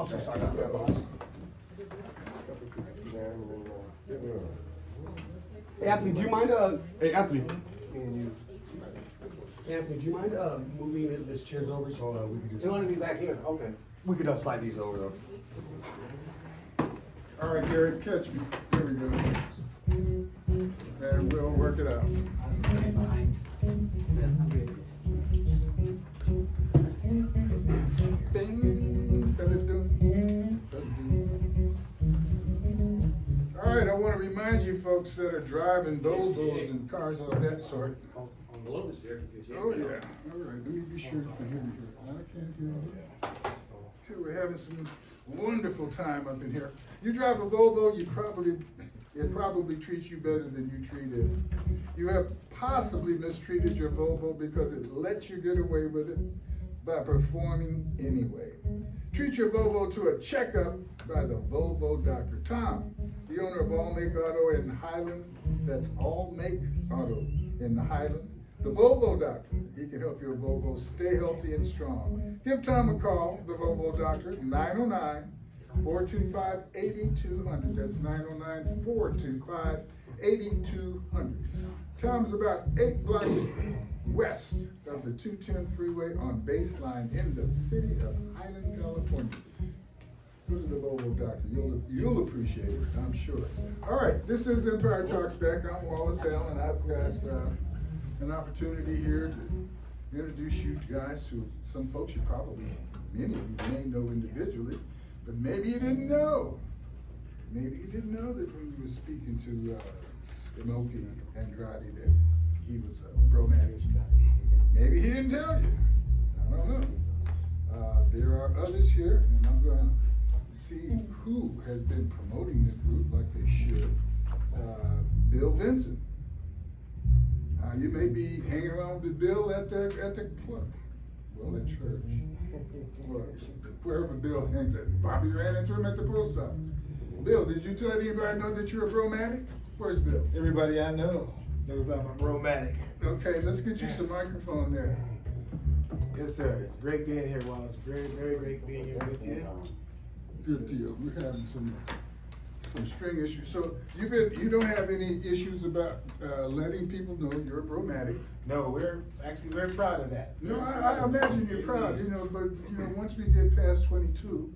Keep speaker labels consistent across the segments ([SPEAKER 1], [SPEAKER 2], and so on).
[SPEAKER 1] I'm so sorry about that, boss. Hey, Anthony, do you mind, hey, Anthony. Anthony, do you mind, moving this chairs over so we can do?
[SPEAKER 2] You want to be back here? Okay.
[SPEAKER 1] We could, slide these over though.
[SPEAKER 3] All right, Gary, catch me. There we go. And we'll work it out. All right, I want to remind you folks that are driving Volvos and cars of that sort.
[SPEAKER 2] Below the stairs.
[SPEAKER 3] Oh, yeah. All right, let me be sure you can hear me here. I can't hear you. Okay, we're having some wonderful time up in here. You drive a Volvo, it probably treats you better than you treat it. You have possibly mistreated your Volvo because it lets you get away with it by performing anyway. Treat your Volvo to a checkup by the Volvo doctor. Tom, the owner of All Make Auto in Highland, that's All Make Auto in the Highland. The Volvo doctor, he can help your Volvo stay healthy and strong. Give Tom a call, the Volvo doctor, 909-425-8200. That's 909-425-8200. Tom's about 8 blocks west of the 210 freeway on Baseline in the city of Highland, California. Go to the Volvo doctor. You'll appreciate it, I'm sure. All right, this is Empire Talks Back. I'm Wallace Allen. I've got an opportunity here to introduce you guys to some folks many of you may know individually, but maybe you didn't know. Maybe you didn't know that when you were speaking to Smokey Andrade that he was a Bromatics. Maybe he didn't tell you. I don't know. There are others here, and I'm going to see who has been promoting this group like they should. Bill Vincent. You may be hanging around with Bill at the club. Well, at church. Wherever Bill hangs at. Bobby ran into him at the post office. Bill, did you tell anybody know that you're a Bromatic? Where's Bill?
[SPEAKER 4] Everybody I know knows I'm a Bromatic.
[SPEAKER 3] Okay, let's get you some microphone there.
[SPEAKER 4] Yes, sir. It's great being here, Wallace. Very, very great being here with you.
[SPEAKER 3] Good deal. We're having some string issues. So you don't have any issues about letting people know you're a Bromatic?
[SPEAKER 4] No, we're actually very proud of that.
[SPEAKER 3] No, I imagine you're proud, but once we get past 22,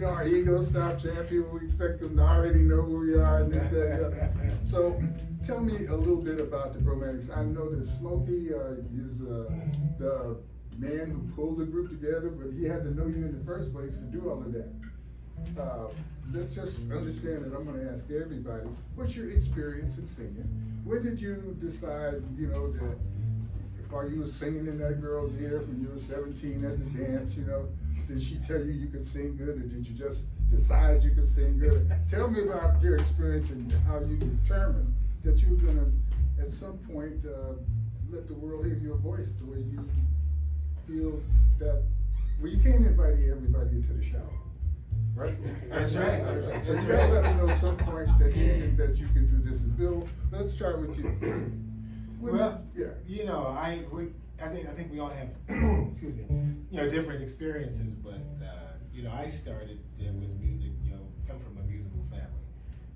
[SPEAKER 3] our ego stops and people, we expect them to already know who we are and this, that. So tell me a little bit about the Bromatics. I know that Smokey is the man who pulled the group together, but he had to know you in the first place to do all of that. Let's just understand that I'm going to ask everybody, what's your experience in singing? When did you decide, that while you were singing in that girl's ear when you were 17 at the dance, did she tell you you could sing good, or did you just decide you could sing good? Tell me about your experience and how you determined that you were going to, at some point, let the world hear your voice the way you feel that, you can't invite everybody into the shower. Right?
[SPEAKER 4] That's right.
[SPEAKER 3] So you gotta let them know at some point that you can do this. And Bill, let's start with you.
[SPEAKER 4] Well,
[SPEAKER 3] yeah.
[SPEAKER 4] I think we all have, excuse me, different experiences. But I started with music. Come from a musical family.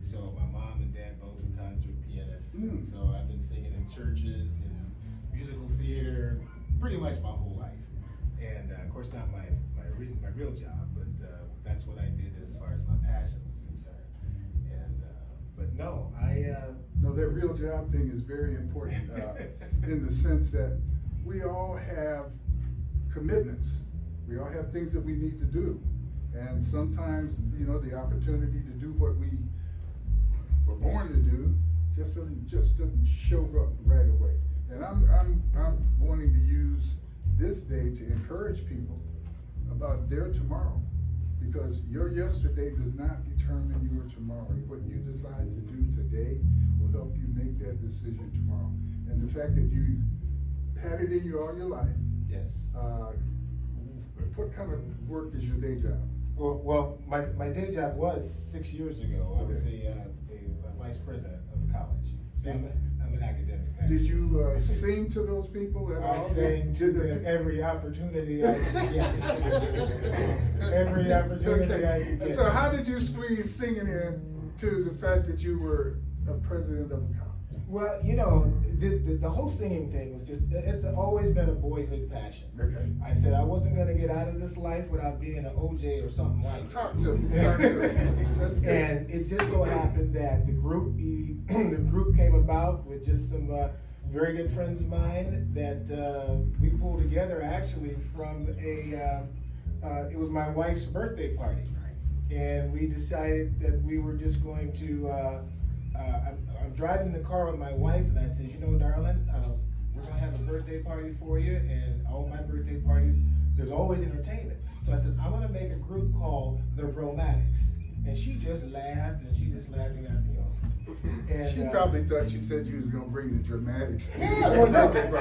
[SPEAKER 4] So my mom and dad both were concert pianists. And so I've been singing in churches and musical theater pretty much my whole life. And of course, not my real job, but that's what I did as far as my passion was concerned. And but no,
[SPEAKER 3] No, that real job thing is very important in the sense that we all have commitments. We all have things that we need to do, and sometimes the opportunity to do what we were born to do just doesn't show up right away. And I'm wanting to use this day to encourage people about their tomorrow, because your yesterday does not determine your tomorrow. What you decide to do today will help you make that decision tomorrow. And the fact that you had it in you all your life.
[SPEAKER 4] yes.
[SPEAKER 3] What kind of work is your day job?
[SPEAKER 4] Well, my day job was 6 years ago. I was a vice president of a college. So I'm an academic.
[SPEAKER 3] Did you sing to those people at
[SPEAKER 4] I
[SPEAKER 3] all?
[SPEAKER 4] sang to them every opportunity I could get. Every opportunity I could get.
[SPEAKER 3] And so how did you squeeze singing in to the fact that you were a president of a college?
[SPEAKER 4] Well, you know, the whole singing thing was just, it's always been a boyhood passion.
[SPEAKER 3] Okay.
[SPEAKER 4] I said I wasn't gonna get out of this life without being an OJ or something like that.
[SPEAKER 3] Talk to me. Talk to me. That's good.
[SPEAKER 4] And it just so happened that the group came about with just some very good friends of mine that we pulled together actually from it was my wife's birthday party. And we decided that we were just going to, I'm driving the car with my wife and I said, you know, darling, we're gonna have a birthday party for you, and all my birthday parties, there's always entertainment. So I said, I'm gonna make a group called the Bromatics. And she just laughed and you know. And,
[SPEAKER 3] She probably thought you said you was gonna bring the dramatics.
[SPEAKER 4] Yeah,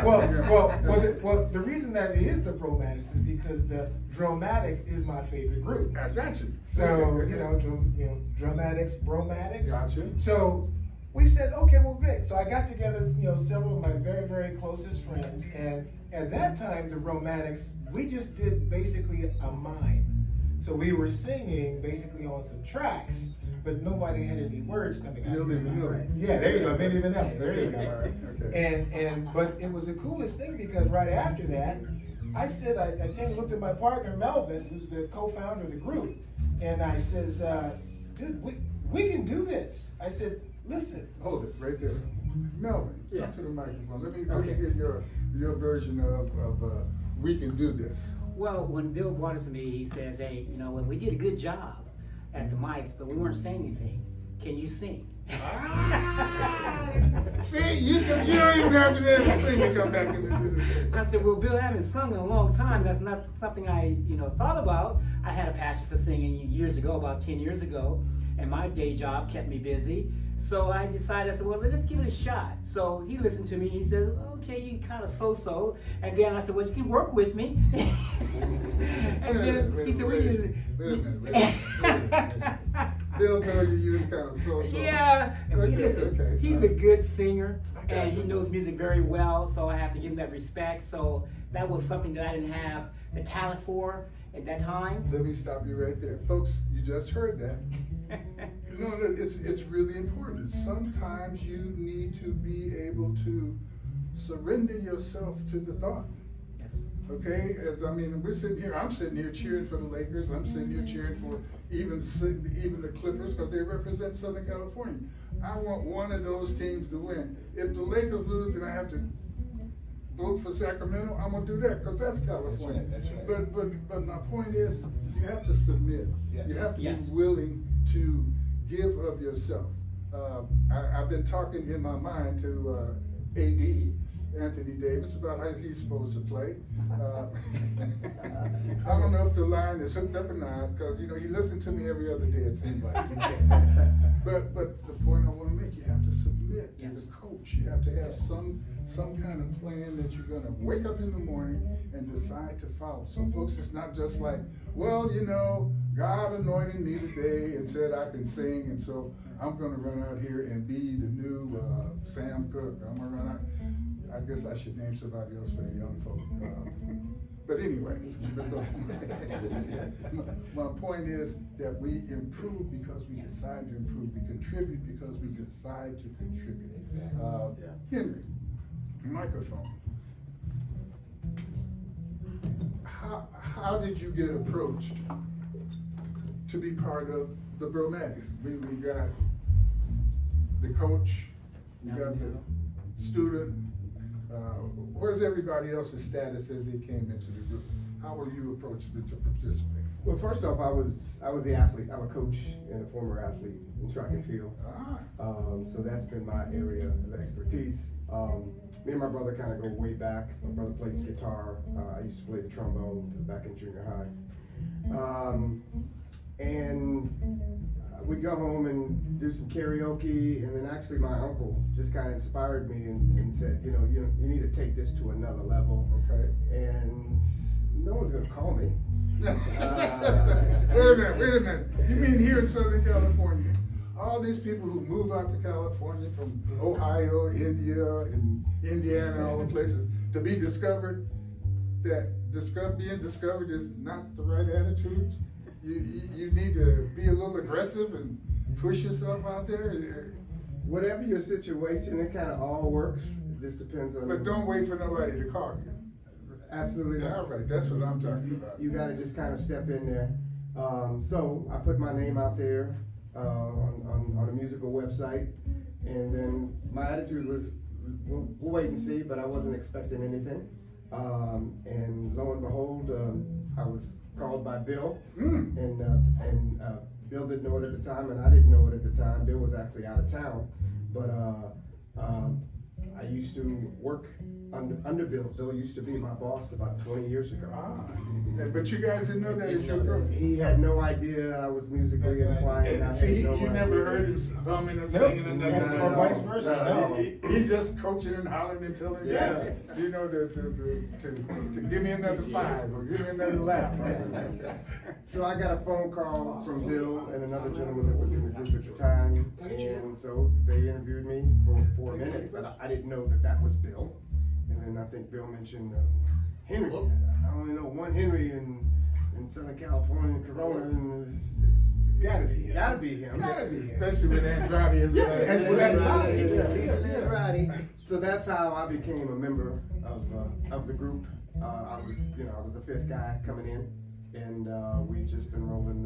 [SPEAKER 4] well, the reason that it is the Bromatics is because the Dramatics is my favorite group.
[SPEAKER 3] I got you.
[SPEAKER 4] So, you know, Dramatics, Bromatics.
[SPEAKER 3] Gotcha.
[SPEAKER 4] So we said, okay, well, great. So I got together, you know, several of my very, very closest friends. And at that time, the Bromatics, we just did basically a mime. So we were singing basically on some tracks, but nobody had any words coming out.
[SPEAKER 3] Milli Vanilli.
[SPEAKER 4] Yeah, there you go, Milli Vanilli. There you go.
[SPEAKER 3] All right, okay.
[SPEAKER 4] But it was the coolest thing because right after that, I said, I looked at my partner Melvin, who's the co-founder of the group, and I says, dude, we can do this. I said, listen.
[SPEAKER 3] Hold it right there. Melvin,
[SPEAKER 5] Yeah.
[SPEAKER 3] come to the microphone. Let me
[SPEAKER 5] Okay.
[SPEAKER 3] get your version of we can do this.
[SPEAKER 5] Well, when Bill brought it to me, he says, hey, you know, we did a good job at the mics, but we weren't saying anything. Can you sing?
[SPEAKER 3] See, you don't even have to be able to sing to come back and do this.
[SPEAKER 5] I said, well, Bill, I haven't sung in a long time. That's not something I, thought about. I had a passion for singing years ago, about 10 years ago, and my day job kept me busy. So I decided, I said, well, let's give it a shot. So he listened to me. He said, okay, you kind of so-so. And then I said, well, you can work with me. And then he said,
[SPEAKER 3] wait a minute. Bill told you was kind of so-so.
[SPEAKER 5] Yeah,
[SPEAKER 3] Okay,
[SPEAKER 5] listen,
[SPEAKER 3] okay.
[SPEAKER 5] he's a good singer,
[SPEAKER 3] got
[SPEAKER 5] and he
[SPEAKER 3] you.
[SPEAKER 5] knows music very well, so I have to give him that respect. So that was something that I didn't have the talent for at that time.
[SPEAKER 3] Let me stop you right there. Folks, you just heard that. No, it's really important. Sometimes you need to be able to surrender yourself to the thought.
[SPEAKER 5] Yes.
[SPEAKER 3] Okay, I'm sitting here cheering for the Lakers. I'm sitting here cheering for even the Clippers because they represent Southern California. I want one of those teams to win. If the Lakers lose and I have to vote for Sacramento, I'm gonna do that because that's California.
[SPEAKER 4] That's right.
[SPEAKER 3] But my point is, you have to submit.
[SPEAKER 4] Yes.
[SPEAKER 3] You have to
[SPEAKER 5] Yes.
[SPEAKER 3] be willing to give of yourself. I've been talking in my mind to AD Anthony Davis about how he's supposed to play. I don't know if the line is hooked up or not because he listened to me every other day. It seems like. But the point I want to make, you have to submit to the coach. You have to have some kind of plan that you're going to wake up in the morning and decide to follow. So folks, it's not just like, well, God anointed me today and said I can sing, and so I'm going to run out here and be the new Sam Cooke. I'm going to run out. I guess I should name somebody else for the young folk. But anyway, my point is that we improve because we decide to improve. We contribute because we decide to contribute.
[SPEAKER 4] Exactly.
[SPEAKER 3] Henry, microphone. How did you get approached to be part of the Bromatics? We got the coach, we got the student. Where's everybody else's status as they came into the group? How were you approached to participate?
[SPEAKER 2] Well, first off, I was the athlete. I'm a coach and a former athlete in track and field. So that's been my area of expertise. Me and my brother kind of go way back. My brother plays guitar. I used to play the trombone back in junior high. And we'd go home and do some karaoke, and then actually my uncle just kind of inspired me and said, you need to take this to another level.
[SPEAKER 3] Okay.
[SPEAKER 2] And no one's gonna call me.
[SPEAKER 3] Wait a minute. You mean here in Southern California? all these people who move out to California from Ohio, India, and Indiana, and all the places, to be discovered, that being discovered is not the right attitude. You need to be a little aggressive and push yourself out there.
[SPEAKER 2] Whatever your situation, it kind of all works. It just depends on.
[SPEAKER 3] But don't wait for nobody to call you.
[SPEAKER 2] Absolutely not.
[SPEAKER 3] All right, that's what I'm talking about.
[SPEAKER 2] You gotta just kind of step in there. So I put my name out there on a musical website, and then my attitude was, we'll wait and see, but I wasn't expecting anything. And lo and behold, I was called by Bill, and Bill didn't know it at the time, and I didn't know it at the time. Bill was actually out of town, but I used to work under Bill. Bill used to be my boss about 20 years ago.
[SPEAKER 3] But you guys didn't know that as your group.
[SPEAKER 2] He had no idea I was musically inclined.
[SPEAKER 3] And see, you never heard him humming or singing or nothing,
[SPEAKER 2] No,
[SPEAKER 3] or
[SPEAKER 2] no,
[SPEAKER 3] vice versa.
[SPEAKER 2] no.
[SPEAKER 3] He's just coaching and hollering and telling you, you know, to give me another 5 or give me another lap.
[SPEAKER 2] So I got a phone call from Bill and another gentleman that was in the group at the time, and so they interviewed me for a minute, but I didn't know that was Bill. And then I think Bill mentioned Henry. I only know one Henry in Southern California, Corona, and
[SPEAKER 3] It's gotta be him.
[SPEAKER 2] gotta be him.
[SPEAKER 3] Gotta be him. Especially with Andrade is
[SPEAKER 2] Andrade. So that's how I became a member of the group. I was the 5th guy coming in, and we've just been rolling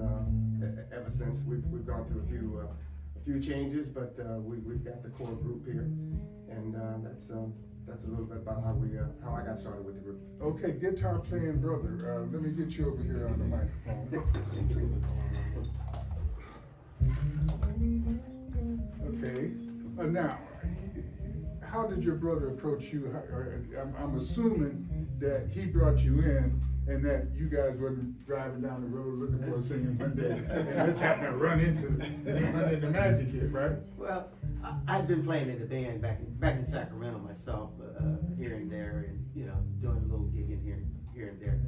[SPEAKER 2] ever since. We've gone through a few changes, but we've got the core group here, and that's a little bit about how I got started with the group.
[SPEAKER 3] Okay, guitar playing brother, let me get you over here on the microphone. Okay, now, how did your brother approach you? I'm assuming that he brought you in and that you guys wasn't driving down the road looking for a singing one day and just happened to run into the Magic Kid, right?
[SPEAKER 6] Well, I've been playing in the band back in Sacramento myself, here and there, and doing a little gigging here and there.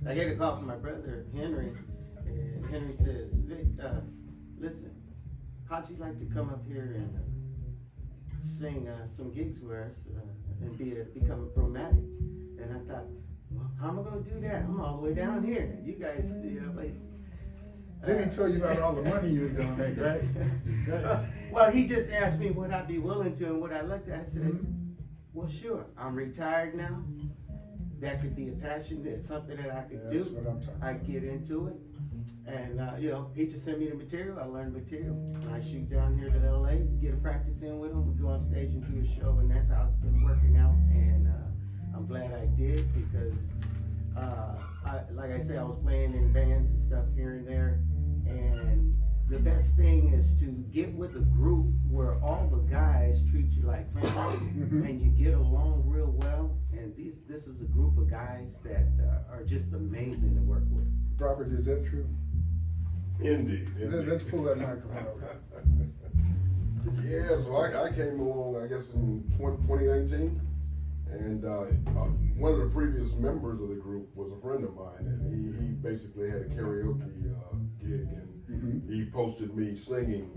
[SPEAKER 6] I get a call from my brother Henry, and Henry says, "Vic, listen, how'd you like to come up here and sing some gigs with us and become a Bromatic?" And I thought, well, how am I gonna do that? I'm all the way down here. You guys, like.
[SPEAKER 3] Then he told you about all the money you was gonna make, right?
[SPEAKER 6] Well, he just asked me would I be willing to, and what I looked at, I said, well, sure. I'm retired now. That could be a passion. It's something that I could do.
[SPEAKER 3] That's what I'm talking about.
[SPEAKER 6] I get into it, and he just sent me the material. I learned material. And I shoot down here to LA, get a practice in with him. We go on stage and do a show, and that's how it's been working out. And I'm glad I did because, like I said, I was playing in bands and stuff here and there. And the best thing is to get with a group where all the guys treat you like family and you get along real well. And this is a group of guys that are just amazing to work with.
[SPEAKER 3] Robert, is that true?
[SPEAKER 7] Indeed.
[SPEAKER 3] Let's pull that microphone over.
[SPEAKER 7] Yeah, so I came along, I guess, in 2019, and one of the previous members of the group was a friend of mine, and he basically had a karaoke gig, and he posted me singing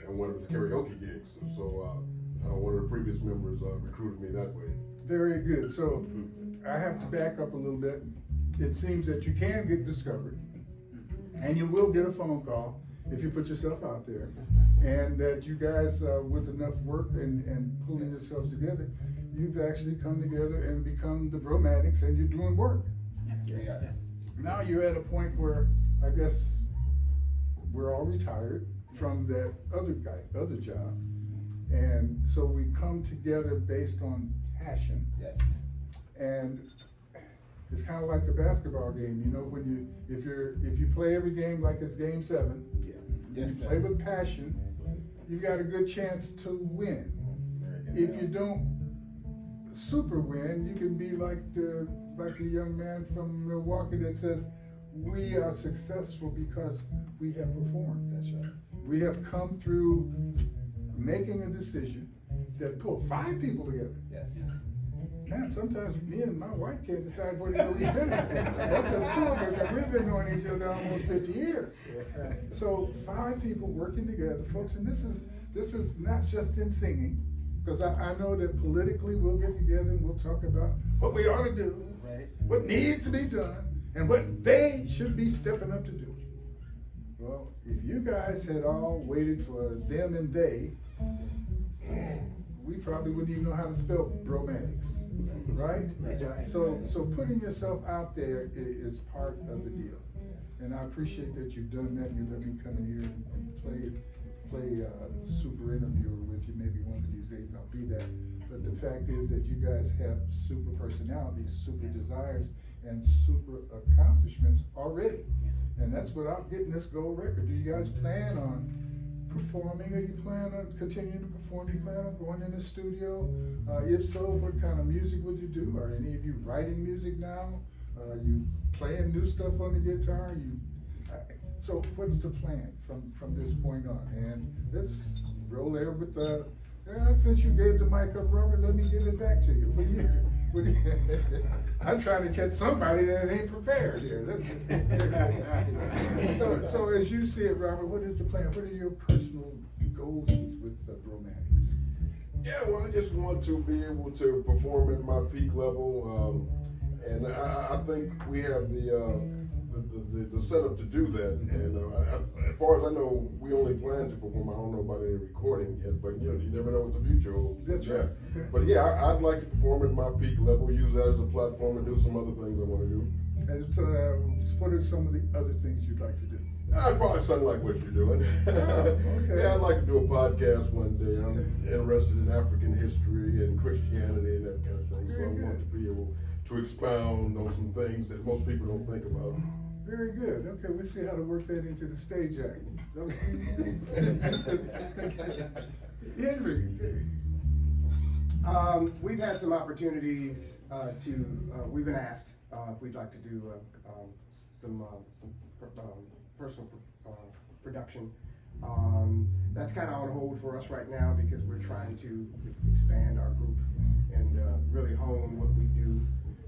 [SPEAKER 7] in one of his karaoke gigs. So one of the previous members recruited me that way.
[SPEAKER 3] Very good. So I have to back up a little bit. It seems that you can get discovered, and you will get a phone call if you put yourself out there, and that you guys, with enough work and pulling yourselves together, you've actually come together and become the Bromatics, and you're doing work.
[SPEAKER 5] Yes.
[SPEAKER 3] Now you're at a point where I guess we're all retired from that other job, and so we come together based on passion.
[SPEAKER 4] Yes.
[SPEAKER 3] And it's kind of like the basketball game, when if you play every game like it's game 7,
[SPEAKER 4] Yes,
[SPEAKER 3] you play with passion, you've got a good chance to win. If you don't super win, you can be like the young man from Milwaukee that says, we are successful because we have performed.
[SPEAKER 4] That's right.
[SPEAKER 3] We have come through making a decision that pulled 5 people together.
[SPEAKER 4] Yes.
[SPEAKER 3] Man, sometimes me and my wife can't decide where to go eat dinner. That's us too, because we've been knowing each other almost 50 years. So 5 people working together, folks, and this is not just in singing, because I know that politically we'll get together and we'll talk about what we ought to do,
[SPEAKER 5] Right.
[SPEAKER 3] what needs to be done, and what they should be stepping up to do. Well, if you guys had all waited for them and they, we probably wouldn't even know how to spell bromatics, right?
[SPEAKER 6] That's right.
[SPEAKER 3] So putting yourself out there is part of the deal. And I appreciate that you've done that. You let me come in here and play super interviewer with you. Maybe one of these days I'll be that. But the fact is that you guys have super personalities, super desires, and super accomplishments already. And that's without getting this gold record. Do you guys plan on performing? Or you plan on continuing to perform? Do you plan on going in the studio? If so, what kind of music would you do? Are any of you writing music now? You playing new stuff on the guitar? So what's the plan from this point on? And let's roll there with the, since you gave the mic up, Robert, let me give it back to you. I'm trying to catch somebody that ain't prepared here. So as you see it, Robert, what is the plan? What are your personal goals with the Bromatics?
[SPEAKER 7] Yeah, well, I just want to be able to perform at my peak level, and I think we have the setup to do that. And as far as I know, we only plan to perform. I don't know about any recording yet, but you never know what the future holds.
[SPEAKER 3] That's right.
[SPEAKER 7] But yeah, I'd like to perform at my peak level, use that as a platform, and do some other things I want to do.
[SPEAKER 3] And so, what are some of the other things you'd like to do?
[SPEAKER 7] I'd probably something like what you're doing.
[SPEAKER 3] Okay.
[SPEAKER 7] Yeah, I'd like to do a podcast one day. I'm interested in African history and Christianity and that kind of thing.
[SPEAKER 3] Very
[SPEAKER 7] So I
[SPEAKER 3] good.
[SPEAKER 7] want to be able to expound on some things that most people don't think about.
[SPEAKER 3] Very good. Okay, we'll see how to work that into the stage act. Henry.
[SPEAKER 2] We've had some opportunities we've been asked if we'd like to do some personal production. That's kind of on hold for us right now because we're trying to expand our group and really hone what we do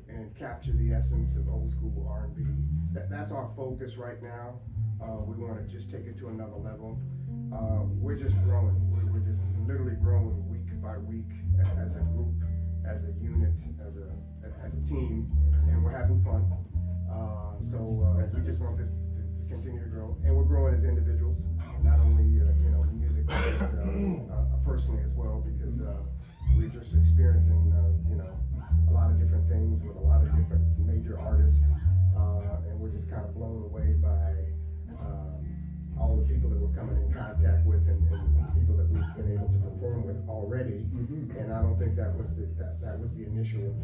[SPEAKER 2] and capture the essence of old school R&B. That's our focus right now. We want to just take it to another level. We're just growing. We're just literally growing week by week as a group, as a unit, as a team, and we're having fun. So we just want this to continue to grow, and we're growing as individuals, not only music, but personally as well, because we're just experiencing a lot of different things with a lot of different major artists, and we're just kind of blown away by all the people that we're coming in contact with and people that we've been able to perform with already. And I don't think that was the initial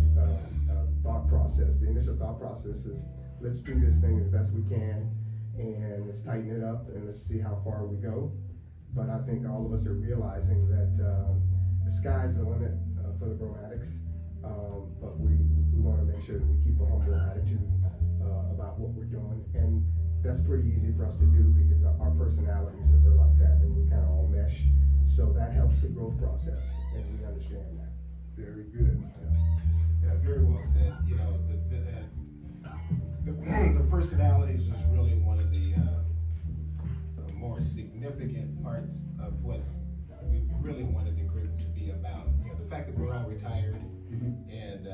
[SPEAKER 2] thought process. The initial thought process is, let's do this thing as best we can, and let's tighten it up, and let's see how far we go. But I think all of us are realizing that the sky's the limit for the Bromatics. But we want to make sure that we keep a humble attitude about what we're doing, and that's pretty easy for us to do because our personalities are like that, and we kind of all mesh. So that helps the growth process, and we understand that.
[SPEAKER 3] Very good.
[SPEAKER 4] Yeah, very well said. The personalities was really one of the more significant parts of what we really wanted the group to be about. The fact that we're all retired, and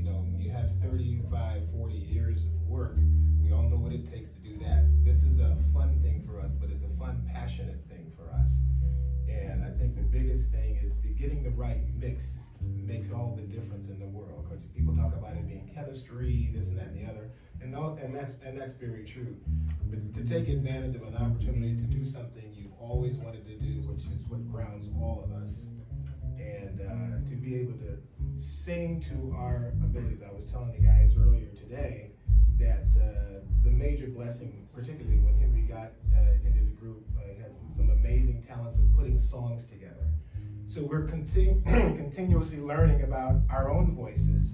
[SPEAKER 4] when you have 35, 40 years of work, we all know what it takes to do that. This is a fun thing for us, but it's a fun, passionate thing for us. And I think the biggest thing is getting the right mix makes all the difference in the world. Because people talk about it being chemistry, this and that and the other, and that's very true. But to take advantage of an opportunity to do something you've always wanted to do, which is what grounds all of us, and to be able to sing to our abilities. I was telling the guys earlier today that the major blessing, particularly when Henry got into the group, he has some amazing talents of putting songs together. So we're continuously learning about our own voices.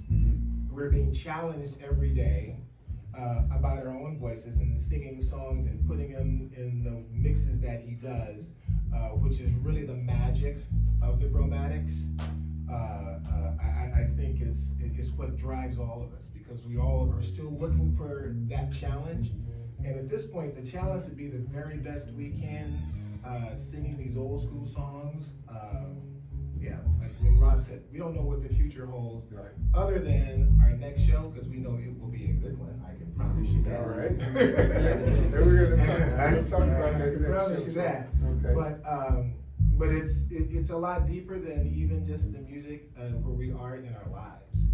[SPEAKER 4] We're being challenged every day about our own voices and singing songs and putting them in the mixes that he does, which is really the magic of the Bromatics. I think is what drives all of us, because we all are still looking for that challenge. And at this point, the challenge would be the very best we can, singing these old school songs. Yeah, like when Rob said, we don't know what the future holds,
[SPEAKER 3] Right.
[SPEAKER 4] other than our next show, because we know it will be a good one. I can promise you that.
[SPEAKER 3] All right. And we're gonna talk about that
[SPEAKER 4] I can
[SPEAKER 3] next
[SPEAKER 4] promise
[SPEAKER 3] show.
[SPEAKER 4] you that.
[SPEAKER 3] Okay.
[SPEAKER 4] But it's a lot deeper than even just the music, where we are in our lives.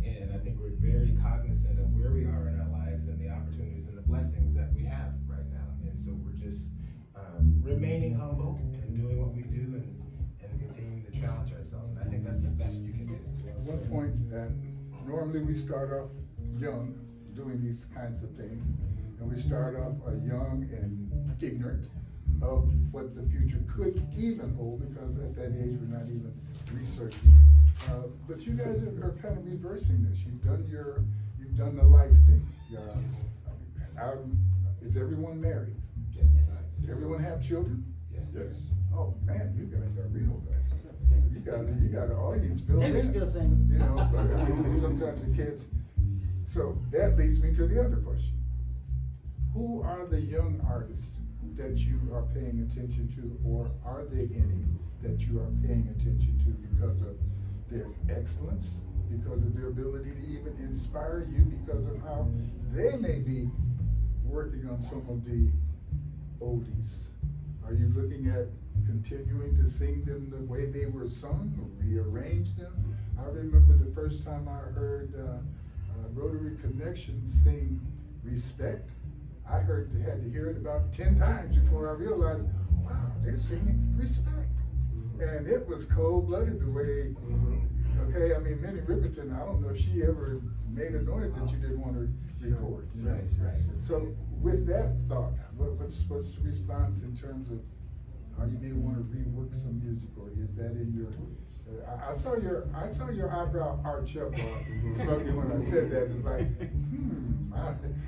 [SPEAKER 4] And I think we're very cognizant of where we are in our lives and the opportunities and the blessings that we have right now. And so we're just remaining humble and doing what we do and continuing to challenge ourselves. And I think that's the best you can do.
[SPEAKER 3] At one point, normally we start off young, doing these kinds of things, and we start off young and ignorant of what the future could even hold, because at that age we're not even researching. But you guys are kind of reversing this. You've done the life thing. Is everyone married?
[SPEAKER 4] Yes.
[SPEAKER 3] Does everyone have children?
[SPEAKER 4] Yes.
[SPEAKER 3] Oh man, you guys are real guys. You got an audience built in.
[SPEAKER 6] Maybe still single.
[SPEAKER 3] You know, but I mean, sometimes the kids. So that leads me to the other question. Who are the young artists that you are paying attention to, or are there any that you are paying attention to because of their excellence, because of their ability to even inspire you, because of how they may be working on some of the oldies? Are you looking at continuing to sing them the way they were sung, or rearrange them? I remember the first time I heard Rotary Connection sing Respect. I had to hear it about 10 times before I realized, wow, they're singing Respect. And it was cold-blooded the way, okay, I mean, Minnie Riperton, I don't know if she ever made a noise that you didn't want to record.
[SPEAKER 4] Right.
[SPEAKER 3] So with that thought, what's the response in terms of how you may want to rework some music, or is that in your? I saw your eyebrow arch up, Smokey, when I said that. It's like,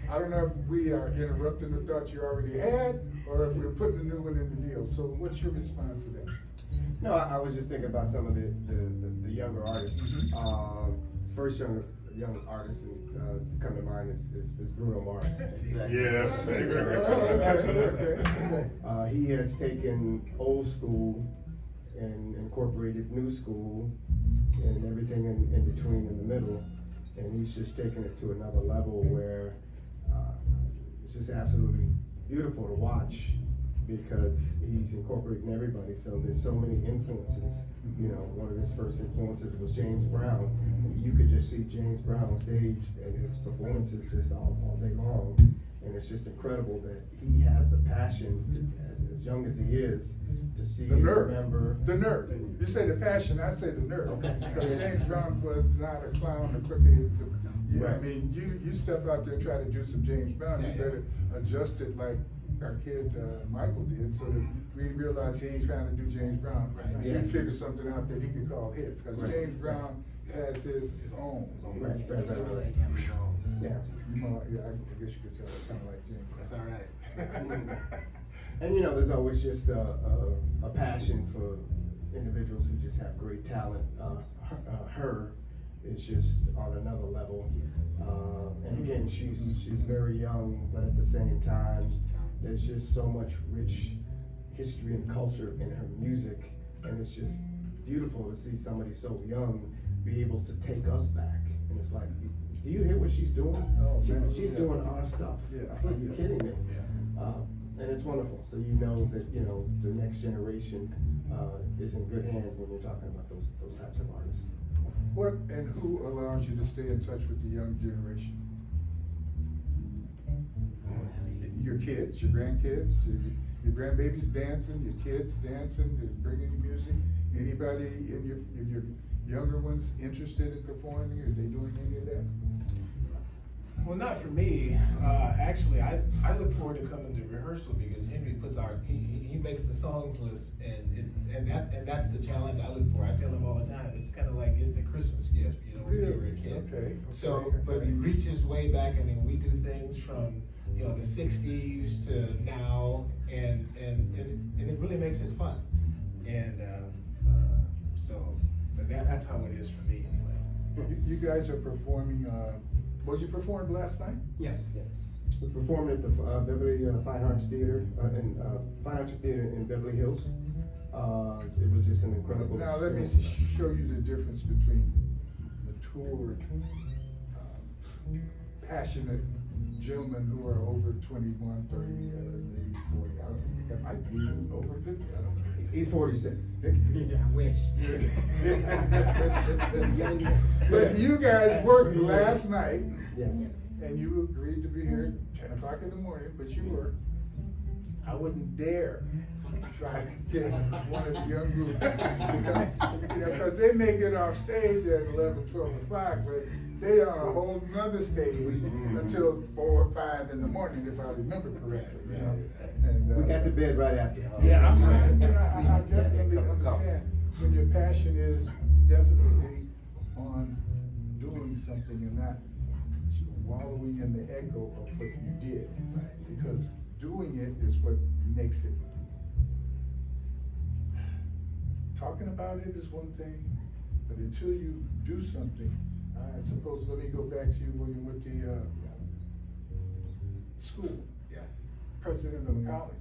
[SPEAKER 3] I don't know if we are interrupting the thought you already had, or if we're putting a new one in the deal. So what's your response to that?
[SPEAKER 2] No, I was just thinking about some of the younger artists. First young artist to come to mind is Bruno Mars.
[SPEAKER 7] Yes.
[SPEAKER 2] Absolutely. He has taken old school and incorporated new school and everything in between, in the middle, and he's just taken it to another level where it's just absolutely beautiful to watch, because he's incorporating everybody. So there's so many influences. You know, one of his first influences was James Brown. You could just see James Brown on stage and his performances just all day long. And it's just incredible that he has the passion, as young as he is, to see
[SPEAKER 3] The nerve.
[SPEAKER 2] remember.
[SPEAKER 3] The nerve. You say the passion, I say the nerve.
[SPEAKER 2] Okay.
[SPEAKER 3] Because James Brown was not a clown, a crooked. Yeah, I
[SPEAKER 2] Right.
[SPEAKER 3] mean, you step out there and try to do some James Brown, you better adjust it like our kid Michael did, so that we realized he ain't trying to do James Brown.
[SPEAKER 4] Right.
[SPEAKER 3] He figured something out that he could call hits, because
[SPEAKER 2] Right.
[SPEAKER 3] James Brown has his own.
[SPEAKER 2] Right. Yeah.
[SPEAKER 3] You know, yeah, I guess you could tell it's kind of like James.
[SPEAKER 4] That's all right.
[SPEAKER 2] And you know, there's always just a passion for individuals who just have great talent. Her is just on another level. And again, she's very young, but at the same time, there's just so much rich history and culture in her music, and it's just beautiful to see somebody so young be able to take us back. And it's like, do you hear what she's doing?
[SPEAKER 3] Oh, man.
[SPEAKER 2] She's doing our stuff.
[SPEAKER 3] Yeah.
[SPEAKER 2] Are you kidding me? And it's wonderful. So you know that, you know, the next generation is in good hands when you're talking about those types of artists.
[SPEAKER 3] What and who allows you to stay in touch with the young generation? Your kids, your grandkids, your grandbabies dancing, your kids dancing, bringing you music. Anybody in your younger ones interested in performing? Are they doing any of that?
[SPEAKER 4] Well, not for me. Actually, I look forward to coming to rehearsal, because Henry puts he makes the songs list, and that's the challenge I look for. I tell him all the time, it's kind of like getting a Christmas gift, you know, when you were a kid.
[SPEAKER 3] Okay.
[SPEAKER 4] So, but he reaches way back, and then we do things from, you know, the '60s to now, and it really makes it fun. And so, But that's how it is for me anyway.
[SPEAKER 3] You guys are performing, well, you performed last night?
[SPEAKER 5] Yes.
[SPEAKER 2] We performed at the Beverly Fine Arts Theater, Fine Arts Theater in Beverly Hills. It was just an incredible
[SPEAKER 3] Now, let me
[SPEAKER 2] experience.
[SPEAKER 3] show you the difference between matured, passionate gentlemen who are over 21, 30, maybe 40. I don't think that might be even over 50. I don't know.
[SPEAKER 2] He's 46.
[SPEAKER 5] I wish.
[SPEAKER 3] But you guys worked last night,
[SPEAKER 2] Yes.
[SPEAKER 3] and you agreed to be here at 10 o'clock in the morning, but you were. I wouldn't dare try to get one of the young groups to come, because they may get off stage at 11, 12 o'clock, but they on a whole nother stage until 4 or 5 in the morning, if I remember correctly, you know? And,
[SPEAKER 2] We got to bed right after.
[SPEAKER 3] yeah, I definitely understand when your passion is definitely on doing something and not wallowing in the echo of what you did. Because doing it is what makes it. Talking about it is one thing, but until you do something, I suppose, let me go back to you, William, with the school.
[SPEAKER 4] Yeah.
[SPEAKER 3] President of the college.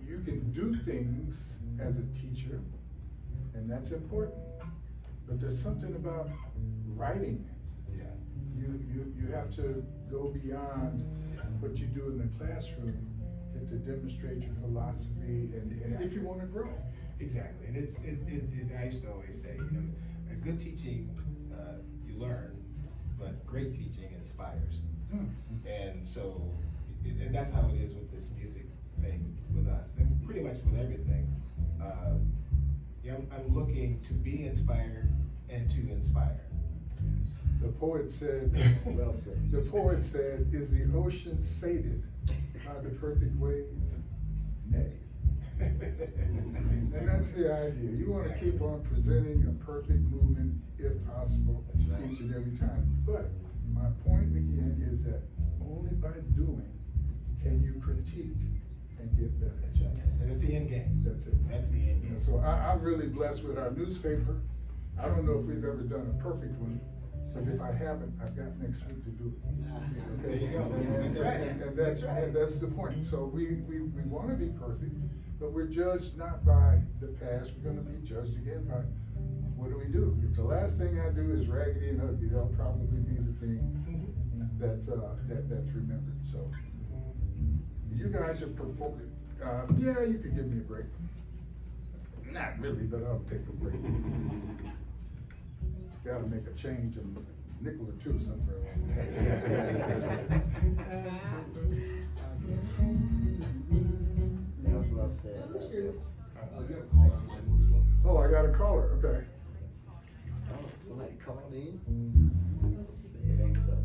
[SPEAKER 3] You can do things as a teacher, and that's important. But there's something about writing.
[SPEAKER 4] Yeah.
[SPEAKER 3] You have to go beyond what you do in the classroom, get to demonstrate your philosophy, and if you want to grow.
[SPEAKER 4] Exactly, and I used to always say, you know, a good teaching, you learn, but great teaching inspires. And so, and that's how it is with this music thing with us, and pretty much with everything. Yeah, I'm looking to be inspired and to inspire.
[SPEAKER 3] The poet said,
[SPEAKER 4] Well said.
[SPEAKER 3] the poet said, is the ocean sated by the perfect wave? Nay. And that's the idea. You want to keep on presenting a perfect movement if possible,
[SPEAKER 4] That's right.
[SPEAKER 3] each and every time. But my point again is that only by doing can you critique and get better.
[SPEAKER 4] That's right. And it's the end game.
[SPEAKER 3] That's it.
[SPEAKER 4] That's the end
[SPEAKER 3] You know,
[SPEAKER 4] game.
[SPEAKER 3] so I'm really blessed with our newspaper. I don't know if we've ever done a perfect one, but if I haven't, I've got next week to do it.
[SPEAKER 4] There you go. That's right.
[SPEAKER 3] And
[SPEAKER 4] That's right.
[SPEAKER 3] and that's the point. So we want to be perfect, but we're judged not by the past. We're going to be judged again by what do we do. If the last thing I do is raggedy and ugly, that'll probably be the thing that's remembered. So you guys are performing. Yeah, you could give me a break. Not really, but I'll take a break. Gotta make a change in a nickel or two somewhere
[SPEAKER 6] That was well said.
[SPEAKER 3] Oh, I got a caller, okay.
[SPEAKER 6] Oh, somebody called in? It ain't so.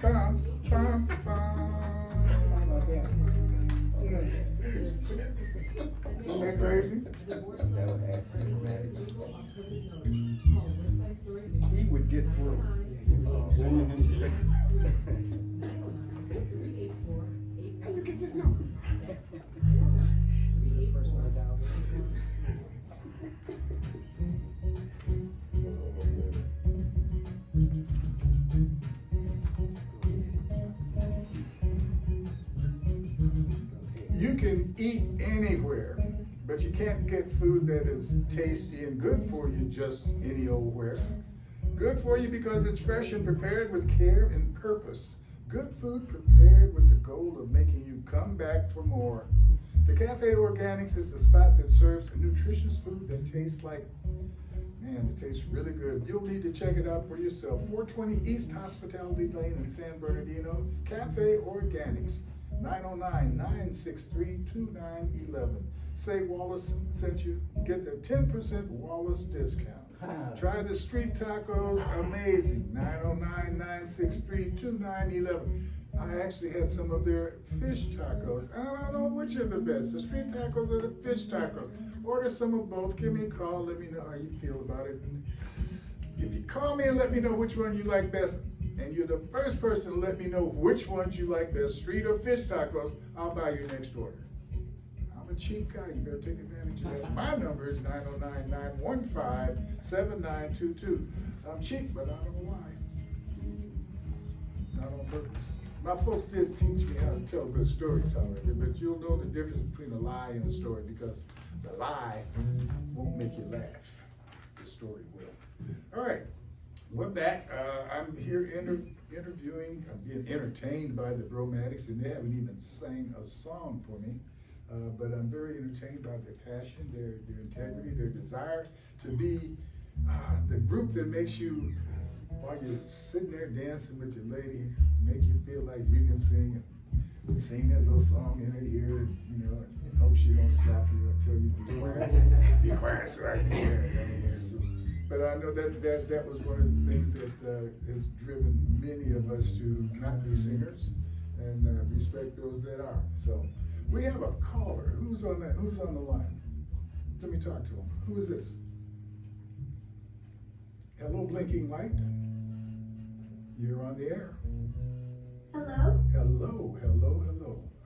[SPEAKER 3] Bum, bum, bum. Isn't that crazy?
[SPEAKER 6] That was actually dramatic.
[SPEAKER 3] He would get through. How you get this number? You can eat anywhere, but you can't get food that is tasty and good for you just any old where. Good for you because it's fresh and prepared with care and purpose. Good food prepared with the goal of making you come back for more. The Cafe Organics is the spot that serves a nutritious food that tastes like, man, it tastes really good. You'll need to check it out for yourself. 420 East Hospitality Lane in San Bernardino, Cafe Organics. 909-963-2911. Say Wallace sent you. Get the 10% Wallace discount. Try the street tacos, amazing. 909-963-2911. I actually had some of their fish tacos. I don't know which are the best, the street tacos or the fish tacos. Order some of both. Give me a call. Let me know how you feel about it. If you call me and let me know which one you like best, and you're the first person to let me know which ones you like best, street or fish tacos, I'll buy your next order. I'm a cheap guy, you better take advantage of that. My number is 909-915-7922. I'm cheap, but I don't know why. Not on purpose. My folks did teach me how to tell good stories, however, but you'll know the difference between a lie and a story, because the lie won't make you laugh. The story will. All right, we're back. I'm here interviewing, I'm being entertained by the Bromatics, and they haven't even sang a song for me. But I'm very entertained by their passion, their integrity, their desire to be the group that makes you, while you're sitting there dancing with your lady, make you feel like you can sing that little song in her ear, you know, and hope she don't slap you or tell you to be quiet. Be quiet so I can hear it. But I know that was one of the things that has driven many of us to not be singers and respect those that are. So we have a caller. Who's on the line? Let me talk to him. Who is this? Hello, blinking light. You're on the air.
[SPEAKER 8] Hello?
[SPEAKER 3] Hello.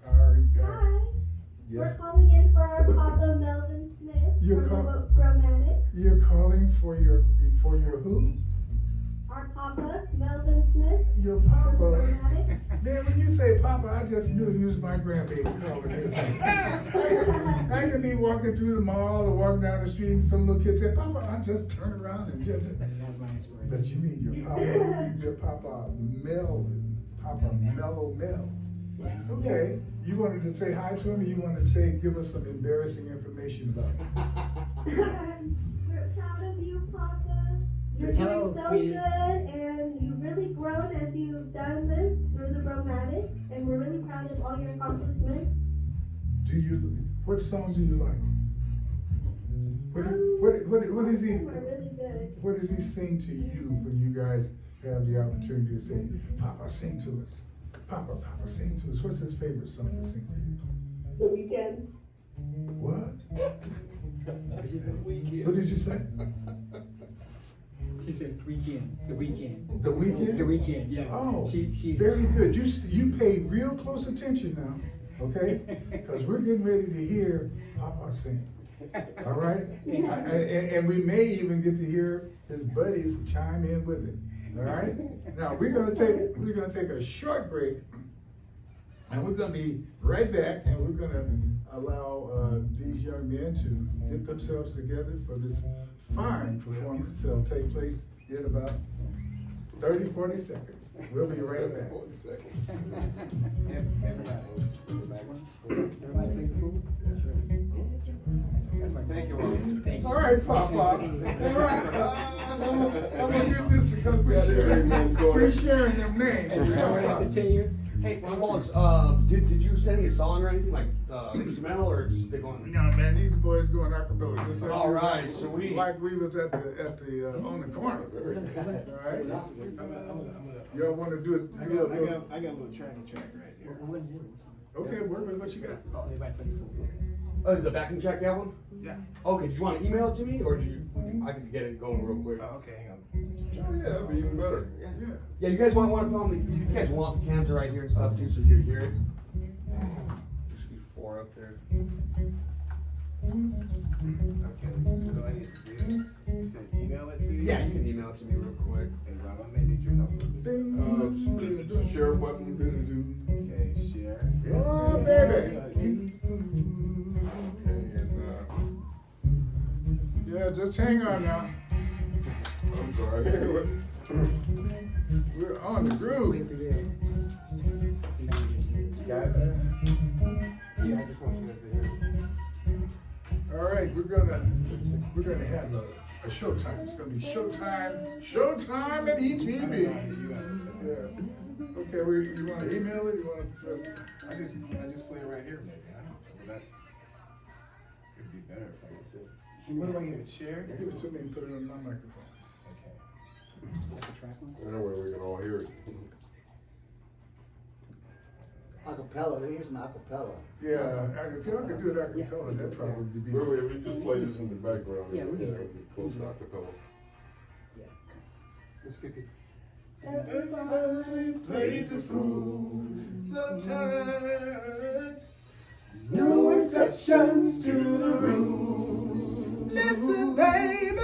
[SPEAKER 8] Hi.
[SPEAKER 3] Yes.
[SPEAKER 8] We're calling in for our Papa Melvin Smith from Bromatics.
[SPEAKER 3] You're calling for your who?
[SPEAKER 8] Our Papa Melvin Smith.
[SPEAKER 3] Your
[SPEAKER 8] from
[SPEAKER 3] papa.
[SPEAKER 8] Bromatics.
[SPEAKER 3] Man, when you say papa, I just knew you was my grandbaby calling this. I could be walking through the mall or walking down the street and some little kid said, Papa, I just turn around and just.
[SPEAKER 5] That's my inspiration.
[SPEAKER 3] But you mean your papa Melvin, Papa Mellow Mel.
[SPEAKER 5] Yes.
[SPEAKER 3] Okay, you wanted to say hi to him, or you wanted to say, give us some embarrassing information about him?
[SPEAKER 8] We're proud of you, Papa. You're
[SPEAKER 5] Hello,
[SPEAKER 8] doing so
[SPEAKER 5] sweetie.
[SPEAKER 8] good, and you've really grown as you've done this through the Bromatics, and we're really proud of all your accomplishments.
[SPEAKER 3] What song do you like? What is he?
[SPEAKER 8] We're really good.
[SPEAKER 3] What does he sing to you when you guys have the opportunity to say, Papa, sing to us? Papa, sing to us. What's his favorite song to sing to you?
[SPEAKER 8] The Weekend.
[SPEAKER 3] What? What did you say?
[SPEAKER 5] She said weekend, the weekend.
[SPEAKER 3] The Weekend?
[SPEAKER 5] The weekend, yeah.
[SPEAKER 3] Oh,
[SPEAKER 5] She's
[SPEAKER 3] very good. You pay real close attention now, okay? Because we're getting ready to hear Papa sing. All right? And we may even get to hear his buddies chime in with it. All right? Now we're gonna take a short break, and we're gonna be right back, and we're gonna allow these young men to get themselves together for this fine performance that'll take place in about 30-40 seconds. We'll be right back.
[SPEAKER 7] 40 seconds.
[SPEAKER 5] Everybody plays the fool?
[SPEAKER 6] Thank you,
[SPEAKER 5] Thank you.
[SPEAKER 3] All right, Papa. All right, I'm gonna give this because we're sharing them names.
[SPEAKER 5] And you know what I have to tell you?
[SPEAKER 9] Hey, Wallace, did you send me a song or anything, like instrumental, or just they going?
[SPEAKER 3] No, man, these boys going acapella. Just like
[SPEAKER 9] All right, sweet.
[SPEAKER 3] Like we was at the on the corner. All right. Y'all want to do it?
[SPEAKER 4] I got a little track right here.
[SPEAKER 3] Okay, work with what you got.
[SPEAKER 5] Everybody plays the fool.
[SPEAKER 9] Oh, is the backing track that one?
[SPEAKER 4] Yeah.
[SPEAKER 9] Okay, did you want to email it to me, or I can get it going real quick?
[SPEAKER 4] Oh, okay, hang on.
[SPEAKER 7] Yeah, that'd be even better.
[SPEAKER 9] Yeah, you guys want to put on the? You guys want the cans are right here and stuff too, so you can hear it. There should be 4 up there.
[SPEAKER 4] Okay, what do I need to do? You said email it to you?
[SPEAKER 9] Yeah, you can email it to me real quick.
[SPEAKER 4] Hey, Rob, I may need your help with this.
[SPEAKER 7] Share button,
[SPEAKER 4] Okay, share.
[SPEAKER 3] Oh, baby. Yeah, just hang on now.
[SPEAKER 7] I'm sorry.
[SPEAKER 3] We're on the groove.
[SPEAKER 4] Got it?
[SPEAKER 9] Yeah, I just want you guys to hear it.
[SPEAKER 3] All right, we're gonna have a showtime. It's gonna be showtime at ETV.
[SPEAKER 4] You got it.
[SPEAKER 3] Yeah. Okay, you want to email it? You want to?
[SPEAKER 4] I just play it right here, maybe. I don't know. That could be better if I could see it. What do I give it? Share?
[SPEAKER 3] Give it to me and put it on my microphone.
[SPEAKER 4] Okay.
[SPEAKER 5] That's the track one?
[SPEAKER 7] That way we can all hear it.
[SPEAKER 6] Acapella, here's my acapella.
[SPEAKER 3] Yeah, if y'all could do it acapella, that'd probably be.
[SPEAKER 7] Well, if we just play this in the background,
[SPEAKER 5] Yeah, we can.
[SPEAKER 7] it would be close to acapella.
[SPEAKER 5] Yeah.
[SPEAKER 6] Let's get the.
[SPEAKER 8] Everybody
[SPEAKER 4] plays a fool sometimes. No exceptions to the rule. Listen, baby,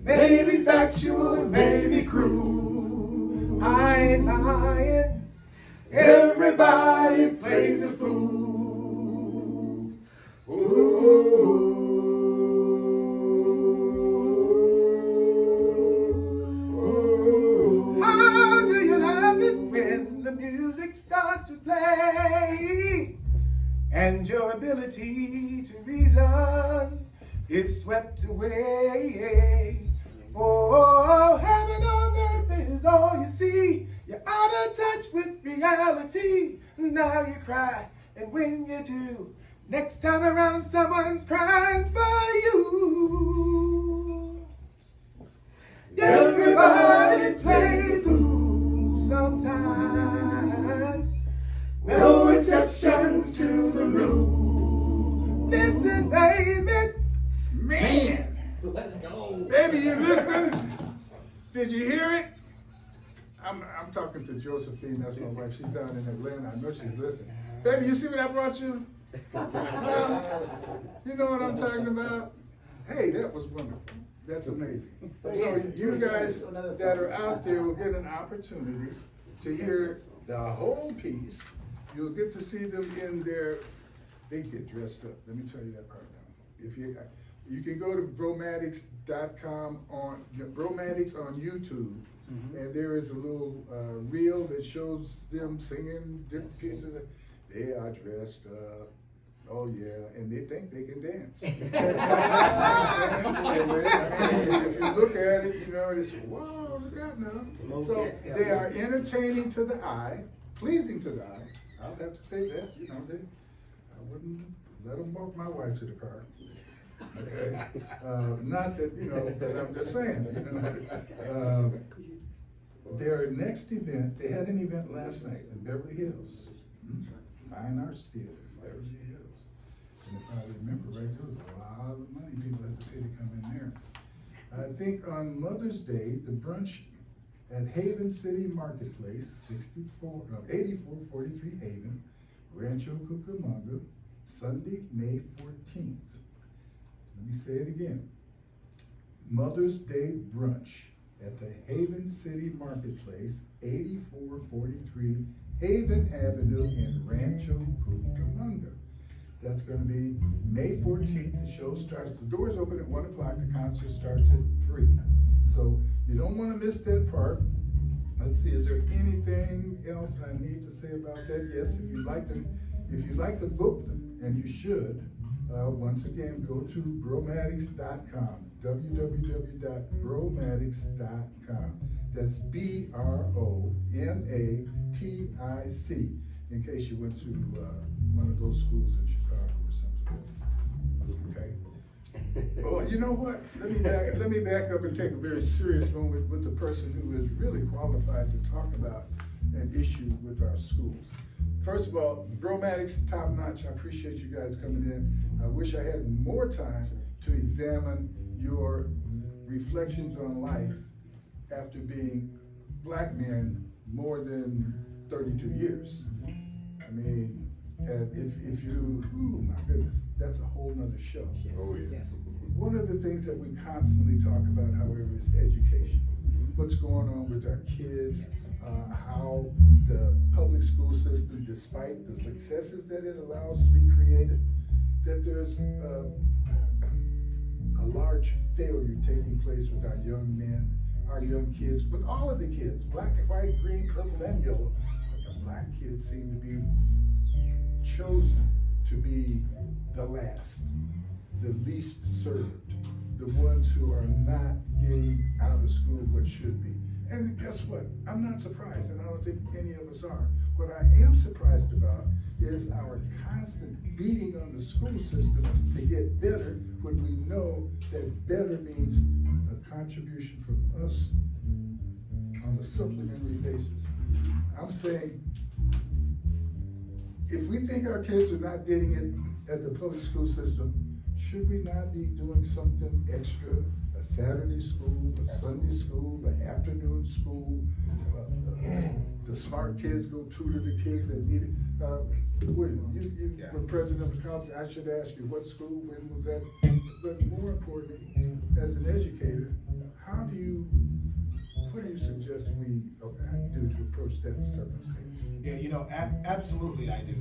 [SPEAKER 4] baby factual and baby cruel. I ain't lying. Everybody plays a fool. Ooh. How do you love it when the music starts to play and your ability to reason is swept away? Oh, heaven on earth is all you see. You're out of touch with reality. Now you cry, and when you do, next time around someone's crying for you. Everybody plays a fool sometimes. No exceptions to the rule. Listen, baby. Man.
[SPEAKER 9] Let's go.
[SPEAKER 3] Baby, you listening? Did you hear it? I'm talking to Josephine, that's my wife. She's down in Atlanta. I know she's listening. Baby, you see what I brought you? You know what I'm talking about? Hey, that was wonderful. That's amazing. So you guys that are out there will get an opportunity to hear the whole piece. You'll get to see them in their, they get dressed up. Let me tell you that part now. If you can go to bromatics.com Bromatics on YouTube. And there is a little reel that shows them singing different pieces. They are dressed up. Oh yeah, and they think they can dance. If you look at it, you know, it's whoa, look at that now. So they are entertaining to the eye, pleasing to the eye. I'll have to say that. You know, I wouldn't let them walk my wife to the car. Okay. Not that, you know, but I'm just saying. Their next event, they had an event last night in Beverly Hills. Fine Arts Theater, Beverly Hills. And if I remember right, there was a lot of money people had to pay to come in there. I think on Mother's Day, the brunch at Haven City Marketplace, 8443 Haven, Rancho Cucamonga, Sunday, May 14th. Let me say it again. Mother's Day brunch at the Haven City Marketplace, 8443 Haven Avenue in Rancho Cucamonga. That's going to be May 14th. The show starts, the doors open at 1 o'clock, the concert starts at 3. So you don't want to miss that part. Let's see, is there anything else I need to say about that? Yes, if you'd like to book them, and you should, once again, go to bromatics.com, www.bromatics.com. That's BROMATIC, in case you went to one of those schools in Chicago or something. Okay. Oh, you know what? Let me back up and take a very serious moment with the person who is really qualified to talk about an issue with our schools. First of all, Bromatics, top notch. I appreciate you guys coming in. I wish I had more time to examine your reflections on life after being black men more than 32 years. I mean, if you, oh my goodness, that's a whole nother show.
[SPEAKER 7] Oh yeah.
[SPEAKER 5] Yes.
[SPEAKER 3] One of the things that we constantly talk about, however, is education. What's going on with our kids, how the public school system, despite the successes that it allows to be created, that there's a large failure taking place with our young men, our young kids, with all of the kids, black, white, green, purple, and yellow. But the black kids seem to be chosen to be the last, the least served, the ones who are not getting out of school what should be. And guess what? I'm not surprised, and I don't think any of us are. What I am surprised about is our constant beating on the school system to get better when we know that better means a contribution from us on a supplementary basis. I'm saying, if we think our kids are not getting it at the public school system, should we not be doing something extra? A Saturday school, a Sunday school, an afternoon school, the smart kids go tutor the kids that need it. William, you were president of the college, I should ask you, what school, when was that? But more importantly, as an educator, what do you suggest we do to approach that circumstance?
[SPEAKER 4] Yeah, you know, absolutely I do.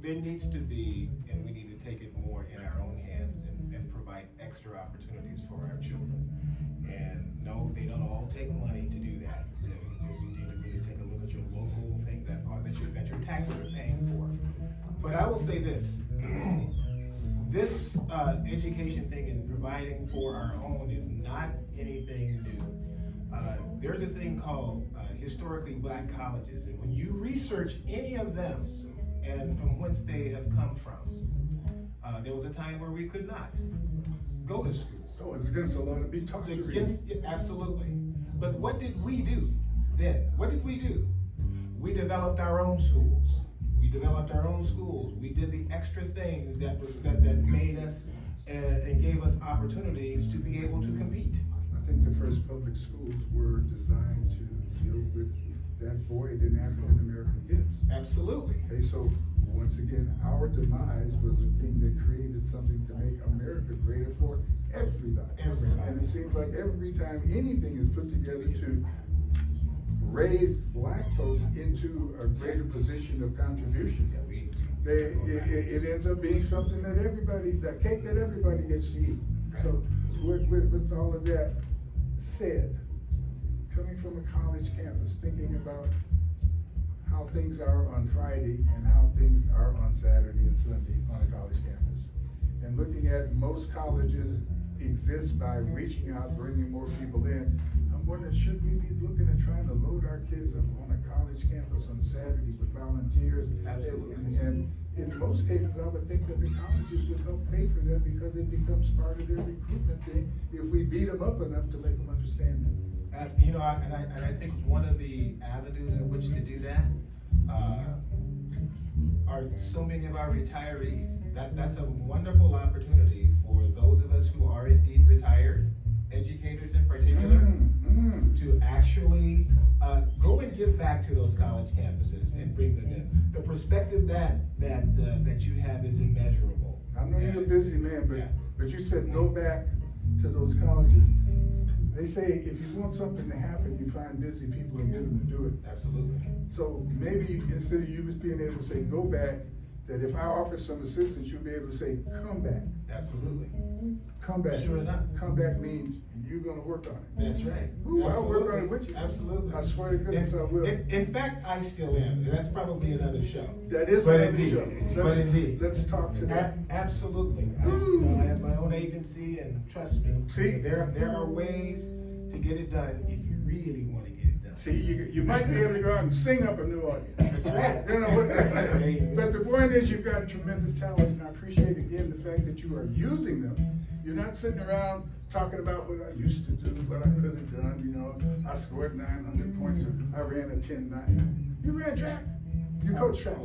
[SPEAKER 4] There needs to be, and we need to take it more in our own hands and provide extra opportunities for our children. And no, they don't all take money to do that. You need to really take a look at your local things that your taxes are paying for. But I will say this, this education thing and providing for our own is not anything new. There's a thing called historically black colleges, and when you research any of them and from whence they have come from, there was a time where we could not go to school.
[SPEAKER 3] So it's against the law to be taught to read.
[SPEAKER 4] Absolutely. But what did we do then? What did we do? We developed our own schools. We did the extra things that made us and gave us opportunities to be able to compete.
[SPEAKER 3] I think the first public schools were designed to deal with that void in African American kids.
[SPEAKER 4] Absolutely.
[SPEAKER 3] Okay, so once again, our demise was a thing that created something to make America greater for everybody. And it seems like every time anything is put together to raise black folk into a greater position of contribution, it ends up being something that that cake that everybody gets to eat. So with all of that said, coming from a college campus, thinking about how things are on Friday and how things are on Saturday and Sunday on a college campus, and looking at most colleges exist by reaching out, bringing more people in, I'm wondering, should we be looking at trying to load our kids up on a college campus on Saturday with volunteers?
[SPEAKER 4] Absolutely.
[SPEAKER 3] And in most cases, I would think that the colleges would help pay for that because it becomes part of their recruitment thing if we beat them up enough to make them understand that.
[SPEAKER 4] You know, and I think one of the avenues in which to do that are so many of our retirees. That's a wonderful opportunity for those of us who are indeed retired, educators in particular, to actually go and give back to those college campuses and bring them in. The perspective that you have is immeasurable.
[SPEAKER 3] I know you're a busy man, but you said go back to those colleges. They say if you want something to happen, you find busy people and get them to do it.
[SPEAKER 4] Absolutely.
[SPEAKER 3] So maybe instead of you just being able to say go back, that if I offer some assistance, you'll be able to say come back.
[SPEAKER 4] Absolutely.
[SPEAKER 3] Come back.
[SPEAKER 4] Sure enough.
[SPEAKER 3] Come back means you're gonna work on it.
[SPEAKER 4] That's right.
[SPEAKER 3] Ooh, I'll work on it with you.
[SPEAKER 4] Absolutely.
[SPEAKER 3] I swear to goodness I will.
[SPEAKER 4] In fact, I still am. That's probably another show.
[SPEAKER 3] That is
[SPEAKER 4] But
[SPEAKER 3] another
[SPEAKER 4] indeed.
[SPEAKER 3] show.
[SPEAKER 4] But indeed.
[SPEAKER 3] Let's talk to that.
[SPEAKER 4] Absolutely. I have my own agency, and trust me,
[SPEAKER 3] See?
[SPEAKER 4] there are ways to get it done if you really want to get it done.
[SPEAKER 3] See, you might be able to go out and sing up a new audience.
[SPEAKER 4] That's right.
[SPEAKER 3] You know what? But the point is, you've got tremendous talents, and I appreciate again the fact that you are using them. You're not sitting around talking about what I used to do, what I could have done. You know, I scored 900 points, or I ran a 10-9. You ran track. You coach track.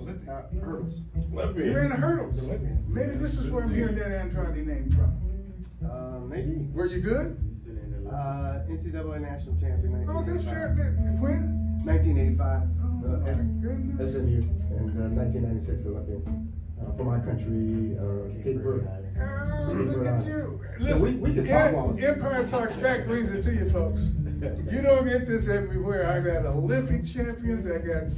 [SPEAKER 3] Hurdles. You ran the hurdles. Maybe this is where I'm hearing that Andrade name from.
[SPEAKER 6] Maybe.
[SPEAKER 3] Were you good?
[SPEAKER 6] NCAA national champion.
[SPEAKER 3] Oh, that's fair. When?
[SPEAKER 6] 1985.
[SPEAKER 3] Oh my goodness.
[SPEAKER 2] SMU and 1996 Olympian for my country, Cape Verde.
[SPEAKER 3] Oh, look at you.
[SPEAKER 2] So
[SPEAKER 3] Listen,
[SPEAKER 2] we can talk while
[SPEAKER 3] Empire Talks Back brings it to you, folks. You don't get this everywhere. I got Olympic champions, I got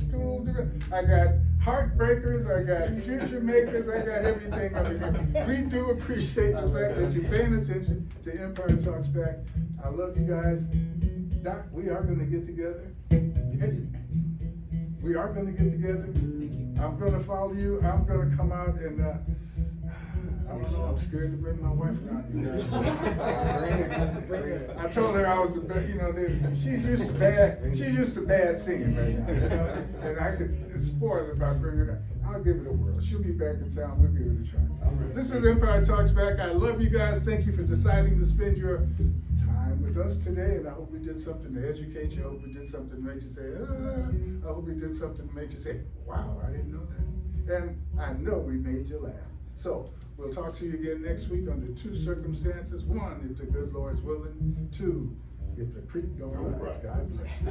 [SPEAKER 3] I got heartbreakers, I got future makers, I got everything over here. We do appreciate the fact that you're paying attention to Empire Talks Back. I love you guys. Doc, we are going to get together. We are going to get together. I'm going to follow you. I'm going to come out and I don't know, I'm scared to bring my wife around you guys. I told her I was the best, you know, she's used to bad singing right now, you know, and I could spoil it by bringing her. I'll give it a whirl. She'll be back in town. We'll give it a try. This is Empire Talks Back. I love you guys. Thank you for deciding to spend your time with us today, and I hope we did something to educate you. I hope we did something to make you say, I hope we did something to make you say, wow, I didn't know that. And I know we made you laugh. So, we'll talk to you again next week under two circumstances. One, if the good Lord's willing. Two, if the creek don't rise. God bless you.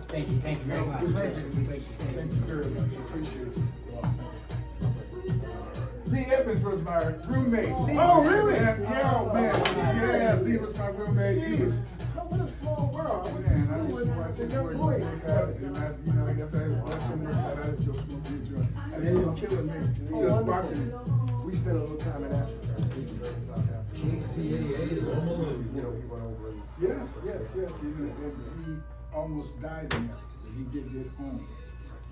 [SPEAKER 5] Thank you very much.
[SPEAKER 3] Thank you very much. Appreciate it. Lee Evans was my roommate.
[SPEAKER 4] Oh, really?
[SPEAKER 3] Yeah, man. Yeah, Lee was my roommate. He was.
[SPEAKER 4] What a small world.
[SPEAKER 3] Man, I used to watch it work out, and I, you know, after I watched him work out, I just won't be enjoying. And then he was killing me. He was watching it.
[SPEAKER 2] We spent a little time in Africa, in South Africa.
[SPEAKER 9] KCAA, Loma Linda.
[SPEAKER 2] You know, he went over and.
[SPEAKER 3] Yes. And he almost died in that. He did this home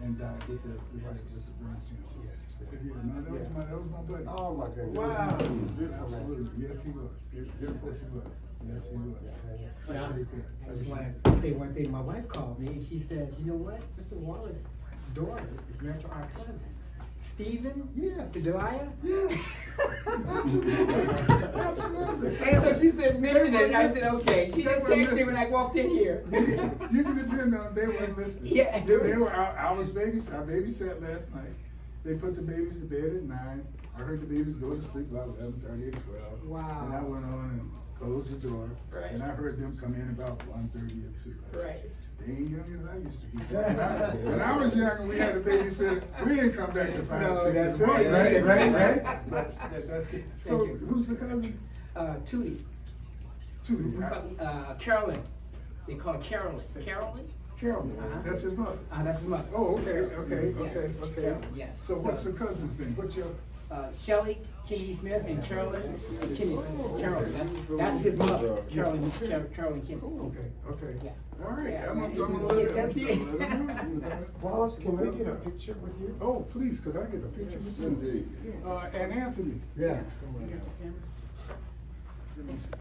[SPEAKER 3] and died with the brain cancer. Yes. Now, that was my buddy.
[SPEAKER 2] Oh, my goodness.
[SPEAKER 4] Wow.
[SPEAKER 3] Absolutely. Yes, he was. Yes, he was.
[SPEAKER 5] But I just want to say one thing. My wife called me and she said, you know what? Mr. Wallace's daughter is married to our cousin. Stephen?
[SPEAKER 3] Yes.
[SPEAKER 5] Delia?
[SPEAKER 3] Yeah. Absolutely.
[SPEAKER 5] And so she said, mention it. And I said, okay. She just
[SPEAKER 3] They were
[SPEAKER 5] texted me when I walked in here.
[SPEAKER 3] You can depend on them. They weren't listening.
[SPEAKER 5] Yeah.
[SPEAKER 3] They were. I babysat last night. They put the babies to bed at 9. I heard the babies go to sleep about 11:30 or 12.
[SPEAKER 5] Wow.
[SPEAKER 3] And I went on and closed the door.
[SPEAKER 5] Right.
[SPEAKER 3] And I heard them come in about 1:30 or 2.
[SPEAKER 5] Right.
[SPEAKER 3] They ain't young as I used to be. When I was young and we had a babysitter, we didn't come back to 5
[SPEAKER 5] No,
[SPEAKER 3] 6
[SPEAKER 5] that's
[SPEAKER 3] in the morning.
[SPEAKER 5] right.
[SPEAKER 3] Right. That's good. So
[SPEAKER 5] Thank you.
[SPEAKER 3] who's the cousin?
[SPEAKER 5] Tootie.
[SPEAKER 3] Tootie.
[SPEAKER 5] We call Carolyn. They call her Carolyn. Carolyn?
[SPEAKER 3] Carol. That's his mother.
[SPEAKER 5] That's his mother.
[SPEAKER 3] Oh, okay.
[SPEAKER 5] Carolyn, yes.
[SPEAKER 3] So what's the cousin's name? What's your?
[SPEAKER 5] Shelley Kennedy Smith and Carolyn Kennedy. Carolyn, that's his mother. Carolyn Kennedy.
[SPEAKER 3] Okay.
[SPEAKER 5] Yeah.
[SPEAKER 3] All right.
[SPEAKER 5] Yeah.
[SPEAKER 3] I'm gonna let
[SPEAKER 5] Yeah, just you.
[SPEAKER 2] Wallace, can we get a picture with you?
[SPEAKER 3] Oh, please, could I get a picture with you? And Anthony.
[SPEAKER 9] Yeah.
[SPEAKER 3] Let me see.